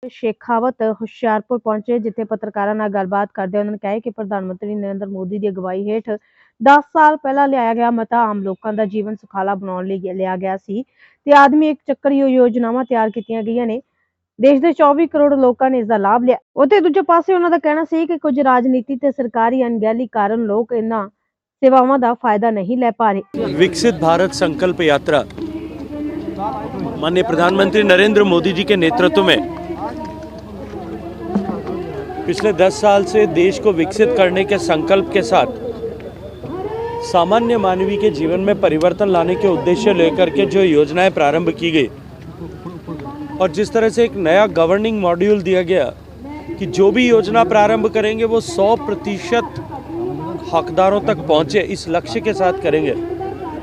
शेखावत ਹੁਸ਼ਿਆਰਪੁਰ ਪਹੁੰਚੇ ਜਿੱਥੇ ਪੱਤਰਕਾਰਾਂ ਨਾਲ ਗੱਲਬਾਤ ਕਰਦੇ ਉਹਨਾਂ ਨੇ ਕਿਹਾ ਕਿ ਪ੍ਰਧਾਨ ਮੰਤਰੀ ਨਰਿੰਦਰ ਮੋਦੀ ਦੀ ਅਗਵਾਈ ਹੇਠ 10 ਸਾਲ ਪਹਿਲਾਂ ਲਿਆਇਆ ਗਿਆ ਮਤਾ ਆਮ ਲੋਕਾਂ ਦਾ ਜੀਵਨ ਸੁਖਾਲਾ ਬਣਾਉਣ ਲਈ ਲਿਆ ਗਿਆ ਸੀ ਤੇ ਆਦਮੀ ਇੱਕ ਚੱਕਰੀ ਯੋਜਨਾਵਾਂ ਤਿਆਰ ਕੀਤੀਆਂ ਗਈਆਂ ਨੇ। ਦੇਸ਼ ਦੇ 24 ਕਰੋੜ ਲੋਕਾਂ ਨੇ ਇਸ ਦਾ ਲਾਭ ਲਿਆ। ਉੱਥੇ ਦੂਜੇ ਪਾਸੇ ਉਹਨਾਂ ਦਾ ਕਹਿਣਾ ਸੀ ਕਿ ਕੁਝ ਰਾਜਨੀਤੀ ਤੇ ਸਰਕਾਰੀ ਅਣਗਹਿਲੀ ਕਾਰਨ ਲੋਕ ਇਹਨਾਂ सेवाओं का फायदा नहीं ले पा रहे। विकसित भारत संकल्प यात्रा माननीय प्रधानमंत्री नरेंद्र मोदी जी के नेतृत्व में पिछले 10 साल से देश को विकसित करने के संकल्प के साथ सामान्य मानवी के जीवन में परिवर्तन लाने के उद्देश्य लेकर के जो योजनाएं प्रारंभ की गई और जिस तरह से एक नया गवर्निंग मॉड्यूल दिया गया कि जो भी योजना प्रारंभ करेंगे वो 100% हकदारों तक पहुंचे, इस लक्ष्य के साथ करेंगे।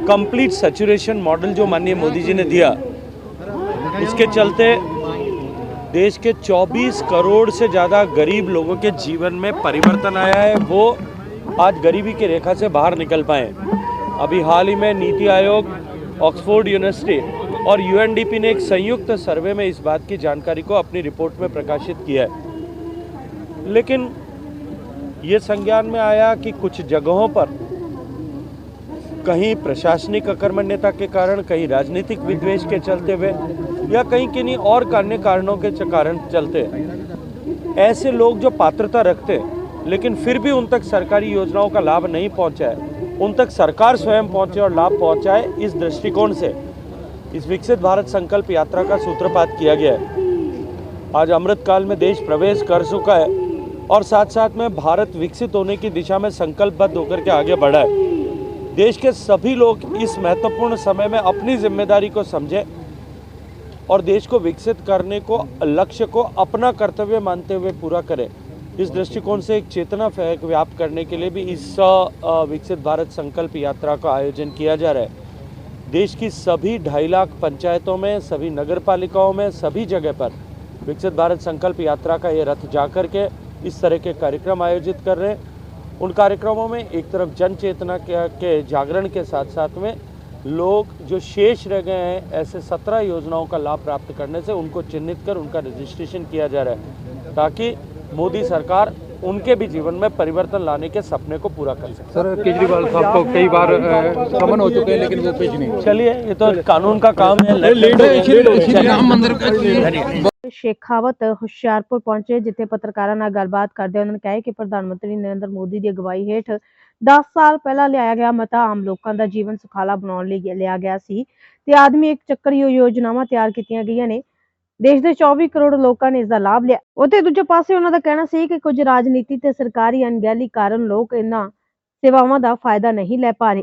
कंप्लीट सैचुरेशन मॉडल जो माननीय मोदी जी ने दिया, उसके चलते देश के 24 करोड़ से ज़्यादा गरीब लोगों के जीवन में परिवर्तन आया है। वो आज गरीबी की रेखा से बाहर निकल पाए। अभी हाल ही में नीति आयोग, ऑक्सफोर्ड यूनिवर्सिटी और यूएनडीपी ने एक संयुक्त सर्वे में इस बात की जानकारी को अपनी रिपोर्ट में प्रकाशित किया है। लेकिन ये संज्ञान में आया कि कुछ जगहों पर कहीं प्रशासनिक अकर्मण्यता के कारण, कहीं राजनीतिक विद्वेष के चलते हुए या कहीं किन्हीं और अन्य कारणों के कारण चलते ऐसे लोग जो पात्रता रखते लेकिन फिर भी उन तक सरकारी योजनाओं का लाभ नहीं पहुंचा है, उन तक सरकार स्वयं पहुंचे और लाभ पहुंचाए, इस दृष्टिकोण से इस विकसित भारत संकल्प यात्रा का सूत्रपात किया गया है। आज अमृतकाल में देश प्रवेश कर चुका है और साथ साथ में भारत विकसित होने की दिशा में संकल्पबद्ध होकर के आगे बढ़ा है। देश के सभी लोग इस महत्वपूर्ण समय में अपनी जिम्मेदारी को समझें और देश को विकसित करने को, लक्ष्य को अपना कर्तव्य मानते हुए पूरा करें। इस दृष्टिकोण से एक चेतना व्याप्त करने के लिए भी इस विकसित भारत संकल्प यात्रा का आयोजन किया जा रहा है। देश की सभी 2.5 लाख पंचायतों में, सभी नगर पालिकाओं में, सभी जगह पर विकसित भारत संकल्प यात्रा का ये रथ जाकर के इस तरह के कार्यक्रम आयोजित कर रहे हैं। उन कार्यक्रमों में एक तरफ जन चेतना के जागरण के साथ साथ में लोग जो शेष रह गए हैं ऐसे 17 योजनाओं का लाभ प्राप्त करने से उनको चिन्हित कर उनका रजिस्ट्रेशन किया जा रहा है ताकि मोदी सरकार उनके भी जीवन में परिवर्तन लाने के सपने को पूरा कर सके। सर, केजरीवाल साहब को कई बार समन हो चुके हैं लेकिन वो पेश नहीं। चलिए, ये तो कानून का काम है। राम मंदिर शेखावत ਹੁਸ਼ਿਆਰਪੁਰ ਪਹੁੰਚੇ ਜਿੱਥੇ ਪੱਤਰਕਾਰਾਂ ਨਾਲ ਗੱਲਬਾਤ ਕਰਦੇ ਉਹਨਾਂ ਨੇ ਕਿਹਾ ਕਿ ਪ੍ਰਧਾਨ ਮੰਤਰੀ ਨਰਿੰਦਰ ਮੋਦੀ ਦੀ ਅਗਵਾਈ ਹੇਠ 10 ਸਾਲ ਪਹਿਲਾਂ ਲਿਆਇਆ ਗਿਆ ਮਤਾ ਆਮ ਲੋਕਾਂ ਦਾ ਜੀਵਨ ਸੁਖਾਲਾ ਬਣਾਉਣ ਲਈ ਲਿਆ ਗਿਆ ਸੀ ਤੇ ਆਦਮੀ ਇੱਕ ਚੱਕਰੀ ਯੋਜਨਾਵਾਂ ਤਿਆਰ ਕੀਤੀਆਂ ਗਈਆਂ ਨੇ। ਦੇਸ਼ ਦੇ 24 ਕਰੋੜ ਲੋਕਾਂ ਨੇ ਇਸ ਦਾ ਲਾਭ ਲਿਆ। ਉੱਥੇ ਦੂਜੇ ਪਾਸੇ ਉਹਨਾਂ ਦਾ ਕਹਿਣਾ ਸੀ ਕਿ ਕੁਝ ਰਾਜਨੀਤੀ ਤੇ ਸਰਕਾਰੀ ਅਣਗਹਿਲੀ ਕਾਰਨ ਲੋਕ ਇਹਨਾਂ ਸੇਵਾਵਾਂ ਦਾ ਫਾਇਦਾ ਨਹੀਂ ਲੈ ਪਾ ਰਹੇ।